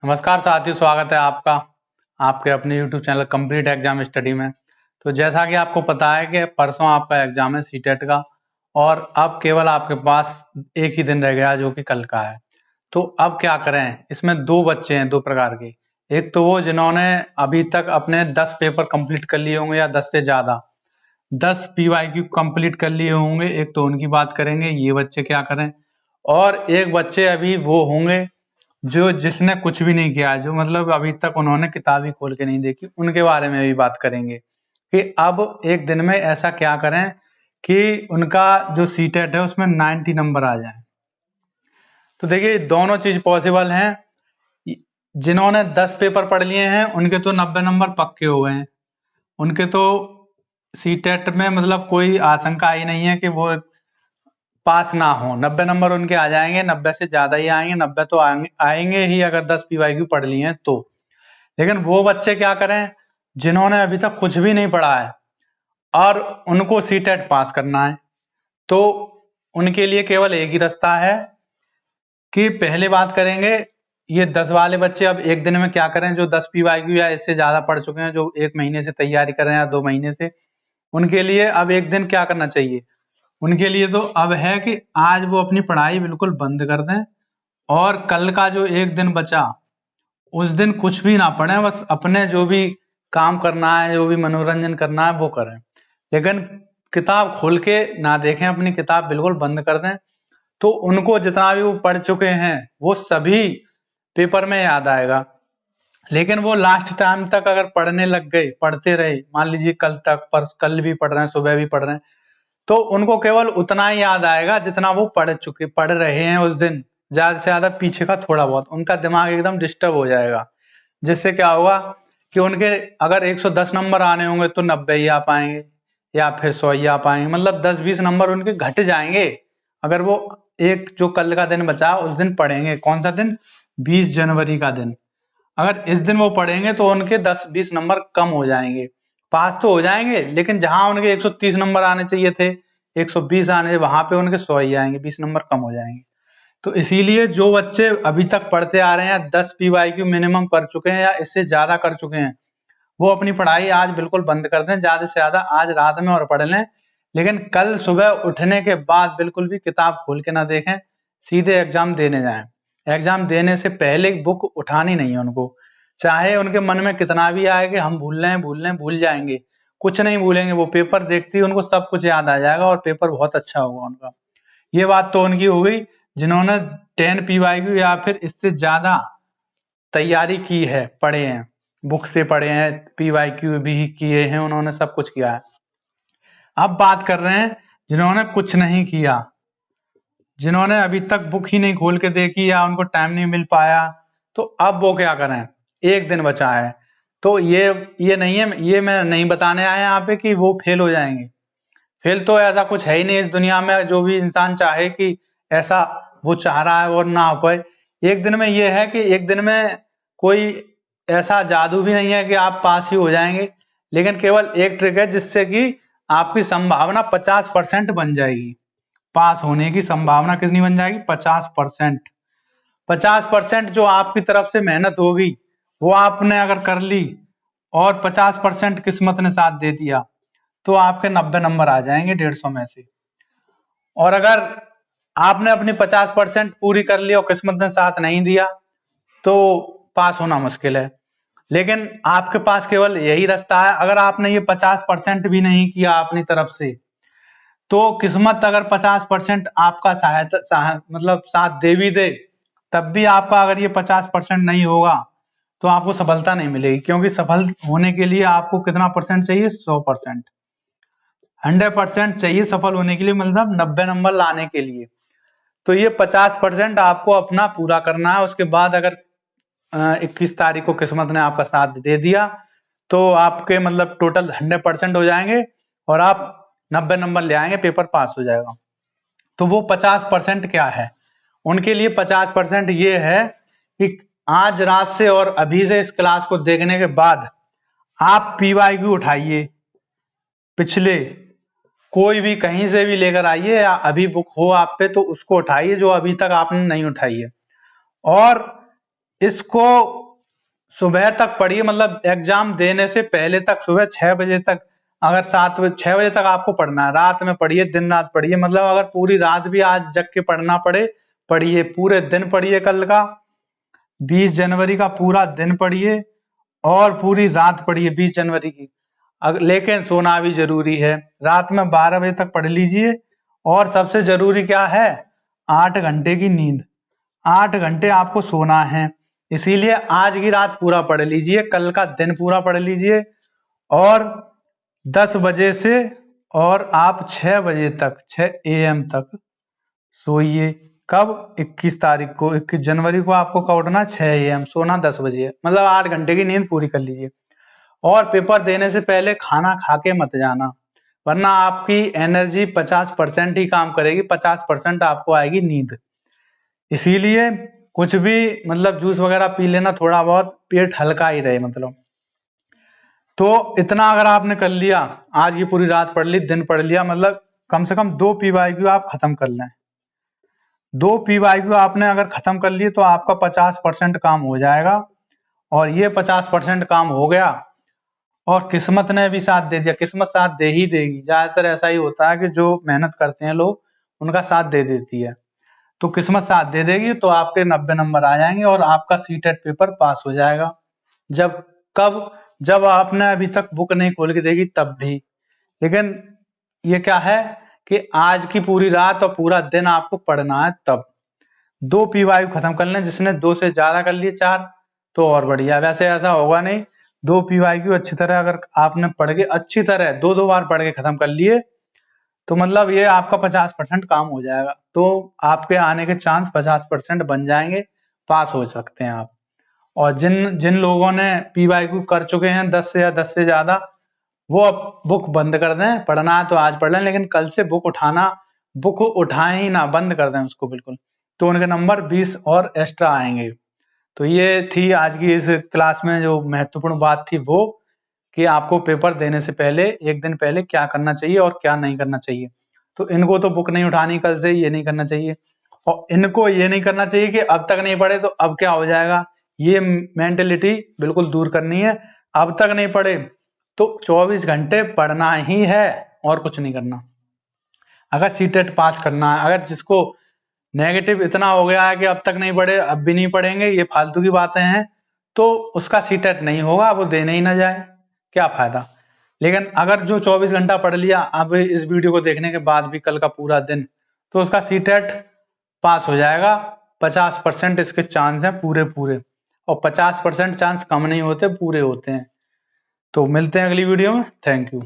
नमस्कार साथियों, स्वागत है आपका आपके अपने YouTube channel complete exam study में। तो जैसा कि आपको पता है कि परसों आपका एग्जाम है सीटेट का और अब केवल आपके पास एक ही दिन रह गया जो कि कल का है। तो अब क्या करें? इसमें दो बच्चे हैं, दो प्रकार के। एक तो वो जिन्होंने अभी तक अपने 10 पेपर कंप्लीट कर लिए होंगे या 10 से ज़्यादा 10 PYQ कंप्लीट कर लिए होंगे। एक तो उनकी बात करेंगे, ये बच्चे क्या करें। और एक बच्चे अभी वो होंगे जो जिसने कुछ भी नहीं किया, जो मतलब अभी तक उन्होंने किताब ही खोल के नहीं देखी, उनके बारे में भी बात करेंगे कि अब एक दिन में ऐसा क्या करें कि उनका जो सीटेट है उसमें 90 नंबर आ जाए। तो देखिए दोनों चीज पॉसिबल हैं। जिन्होंने 10 पेपर पढ़ लिए हैं उनके तो 90 नंबर पक्के हो गए हैं, उनके तो सीटेट में मतलब कोई आशंका ही नहीं है कि वो पास ना हो। 90 नंबर उनके आ जाएंगे, 90 से ज्यादा ही आएंगे, 90 तो आएंगे ही अगर 10 PYQ पढ़ लिए हैं तो। लेकिन वो बच्चे क्या करें जिन्होंने अभी तक कुछ भी नहीं पढ़ा है और उनको सीटेट पास करना है। तो उनके लिए केवल एक ही रास्ता है कि पहले बात करेंगे ये 10 वाले बच्चे अब एक दिन में क्या करें जो 10 PYQ या इससे ज्यादा पढ़ चुके हैं, जो 1 महीने से तैयारी कर रहे हैं या 2 महीने से। उनके लिए अब एक दिन क्या करना चाहिए? उनके लिए तो अब है कि आज वो अपनी पढ़ाई बिल्कुल बंद कर दें और कल का जो एक दिन बचा उस दिन कुछ भी ना पढ़ें, बस अपने जो भी काम करना है, जो भी मनोरंजन करना है वो करें, लेकिन किताब खोल के ना देखें, अपनी किताब बिल्कुल बंद कर दें। तो उनको जितना भी वो पढ़ चुके हैं वो सभी पेपर में याद आएगा। लेकिन वो लास्ट टाइम तक अगर पढ़ने लग गए, पढ़ते रहे, मान लीजिए कल तक, पर कल भी पढ़ रहे हैं, सुबह भी पढ़ रहे हैं, तो उनको केवल उतना ही याद आएगा जितना वो पढ़ रहे हैं उस दिन। ज्यादा से ज्यादा पीछे का थोड़ा बहुत, उनका दिमाग एकदम डिस्टर्ब हो जाएगा। जिससे क्या होगा कि उनके अगर 110 नंबर आने होंगे तो 90 ही आ पाएंगे या फिर 100 ही आ पाएंगे, मतलब 10-20 नंबर उनके घट जाएंगे अगर वो एक जो कल का दिन बचा उस दिन पढ़ेंगे। कौन सा दिन? 20 जनवरी का दिन। अगर इस दिन वो पढ़ेंगे तो उनके 10-20 नंबर कम हो जाएंगे। पास तो हो जाएंगे लेकिन जहां उनके 130 नंबर आने चाहिए थे, 120 आने, वहां पे उनके 100 ही आएंगे, 20 नंबर कम हो जाएंगे। तो इसीलिए जो बच्चे अभी तक पढ़ते आ रहे हैं, 10 PYQ मिनिमम कर चुके हैं या इससे ज्यादा कर चुके हैं, वो अपनी पढ़ाई आज बिल्कुल बंद कर दें। ज्यादा से ज्यादा आज रात में और पढ़ लें, लेकिन कल सुबह उठने के बाद बिल्कुल भी किताब खोल के ना देखें, सीधे एग्जाम देने जाएं। एग्जाम देने से पहले बुक उठानी नहीं है उनको, चाहे उनके मन में कितना भी आए कि हम भूल लें, भूल जाएंगे, कुछ नहीं भूलेंगे। वो पेपर देखते ही उनको सब कुछ याद आ जाएगा और पेपर बहुत अच्छा होगा उनका। ये बात तो उनकी हो गई जिन्होंने 10 PYQ या फिर इससे ज्यादा तैयारी की है, पढ़े हैं, बुक से पढ़े हैं, PYQ भी किए हैं, उन्होंने सब कुछ किया है। अब बात कर रहे हैं जिन्होंने कुछ नहीं किया, जिन्होंने अभी तक बुक ही नहीं खोल के देखी या उनको टाइम नहीं मिल पाया, तो अब वो क्या करें? एक दिन बचा है। तो ये नहीं है, ये मैं नहीं बताने आया यहाँ पे कि वो फेल हो जाएंगे। फेल तो ऐसा कुछ है ही नहीं इस दुनिया में, जो भी इंसान चाहे कि ऐसा वो चाह रहा है और ना हो पाए। एक दिन में ये है कि एक दिन में कोई ऐसा जादू भी नहीं है कि आप पास ही हो जाएंगे, लेकिन केवल एक ट्रिक है जिससे कि आपकी संभावना 50% बन जाएगी। पास होने की संभावना कितनी बन जाएगी? 50%। 50% जो आपकी तरफ से मेहनत होगी वो आपने अगर कर ली और 50% किस्मत ने साथ दे दिया तो आपके 90 नंबर आ जाएंगे 150 में से। और अगर आपने अपनी 50% पूरी कर ली और किस्मत ने साथ नहीं दिया तो पास होना मुश्किल है। लेकिन आपके पास केवल यही रास्ता है, अगर आपने ये 50% भी नहीं किया अपनी तरफ से, तो किस्मत अगर 50% आपका मतलब साथ दे भी दे, तब भी आपका अगर ये 50% नहीं होगा तो आपको सफलता नहीं मिलेगी, क्योंकि सफल होने के लिए आपको कितना परसेंट चाहिए? 100%। 100% चाहिए सफल होने के लिए, मतलब 90 नंबर लाने के लिए। तो ये 50% आपको अपना पूरा करना है। उसके बाद अगर 21 तारीख को किस्मत ने आपका साथ दे दिया तो आपके मतलब टोटल 100% हो जाएंगे और आप 90 नंबर ले आएंगे, पेपर पास हो जाएगा। तो वो 50% क्या है? उनके लिए 50% ये है कि आज रात से और अभी से इस क्लास को देखने के बाद आप PYQ उठाइए, पिछले कोई भी कहीं से भी लेकर आइए, या अभी बुक हो आप पे तो उसको उठाइए जो अभी तक आपने नहीं उठाई है, और इसको सुबह तक पढ़िए, मतलब एग्जाम देने से पहले तक सुबह 6 बजे तक, अगर 6 बजे तक आपको पढ़ना है, रात में पढ़िए, दिन रात पढ़िए, मतलब अगर पूरी रात भी आज जग के पढ़ना पड़े पढ़िए, पूरे दिन पढ़िए, कल का 20 जनवरी का पूरा दिन पढ़िए और पूरी रात पढ़िए 20 जनवरी की। लेकिन सोना भी जरूरी है, रात में 12 बजे तक पढ़ लीजिए। और सबसे जरूरी क्या है, 8 घंटे की नींद, 8 घंटे आपको सोना है। इसीलिए आज की रात पूरा पढ़ लीजिए, कल का दिन पूरा पढ़ लीजिए और 10 बजे से और आप 6 बजे तक, 6 AM तक सोइए। कब, 21 तारीख को, 21 जनवरी को आपको कब उठना, 6 AM, सोना 10 बजे, मतलब 8 घंटे की नींद पूरी कर लीजिए। और पेपर देने से पहले खाना खा के मत जाना, वरना आपकी एनर्जी 50% ही काम करेगी, 50% आपको आएगी नींद। इसीलिए कुछ भी मतलब जूस वगैरह पी लेना, थोड़ा बहुत, पेट हल्का ही रहे मतलब। तो इतना अगर आपने कर लिया, आज की पूरी रात पढ़ ली, दिन पढ़ लिया, मतलब कम से कम 2 PYQ आप खत्म कर लें। 2 PYQ आपने अगर खत्म कर लिए तो आपका 50% काम हो जाएगा। और ये 50% काम हो गया और किस्मत ने भी साथ दे दिया, किस्मत साथ दे ही देगी। ज्यादातर ऐसा ही होता है कि जो मेहनत करते हैं लोग, उनका साथ दे देती है। तो किस्मत साथ दे देगी तो आपके 90 नंबर आ जाएंगे और आपका सीटेट पेपर पास हो जाएगा। जब कब, जब आपने अभी तक बुक नहीं खोल के देखी तब भी। लेकिन ये क्या है कि आज की पूरी रात और पूरा दिन आपको पढ़ना है तब। 2 PYQ खत्म कर लें, जिसने 2 से ज्यादा कर लिए, 4, तो और बढ़िया। वैसे ऐसा होगा नहीं, 2 PYQ अच्छी तरह अगर आपने पढ़ के अच्छी तरह 2-2 बार पढ़ के खत्म कर लिए तो मतलब ये आपका 50% काम हो जाएगा। तो आपके आने के चांस 50% बन जाएंगे, पास हो सकते हैं आप। और जिन जिन लोगों ने PYQ कर चुके हैं 10 से या 10 से ज्यादा, वो अब बुक बंद कर दें। पढ़ना है तो आज पढ़ लें, लेकिन कल से बुक उठाएं ही ना, बंद कर दें उसको बिल्कुल। तो उनके नंबर 20 और एक्स्ट्रा आएंगे। तो ये थी आज की इस क्लास में जो महत्वपूर्ण बात थी, वो कि आपको पेपर देने से पहले एक दिन पहले क्या करना चाहिए और क्या नहीं करना चाहिए। तो इनको तो बुक नहीं उठानी कल से, ये नहीं करना चाहिए। और इनको ये नहीं करना चाहिए कि अब तक नहीं पढ़े तो अब क्या हो जाएगा, ये मेंटेलिटी बिल्कुल दूर करनी है। अब तक नहीं पढ़े तो 24 घंटे पढ़ना ही है और कुछ नहीं करना। अगर सीटेट पास करना है, अगर जिसको नेगेटिव इतना हो गया है कि अब तक नहीं पढ़े, अब भी नहीं पढ़ेंगे, ये फालतू की बातें हैं, तो उसका सीटेट नहीं होगा, वो देने ही ना जाए, क्या फायदा। लेकिन अगर जो 24 घंटा पढ़ लिया अब इस वीडियो को देखने के बाद भी, कल का पूरा दिन, तो उसका सीटेट पास हो जाएगा। 50% इसके चांस हैं पूरे पूरे, और 50% चांस कम नहीं होते, पूरे होते हैं। तो मिलते हैं अगली वीडियो में। Thank you.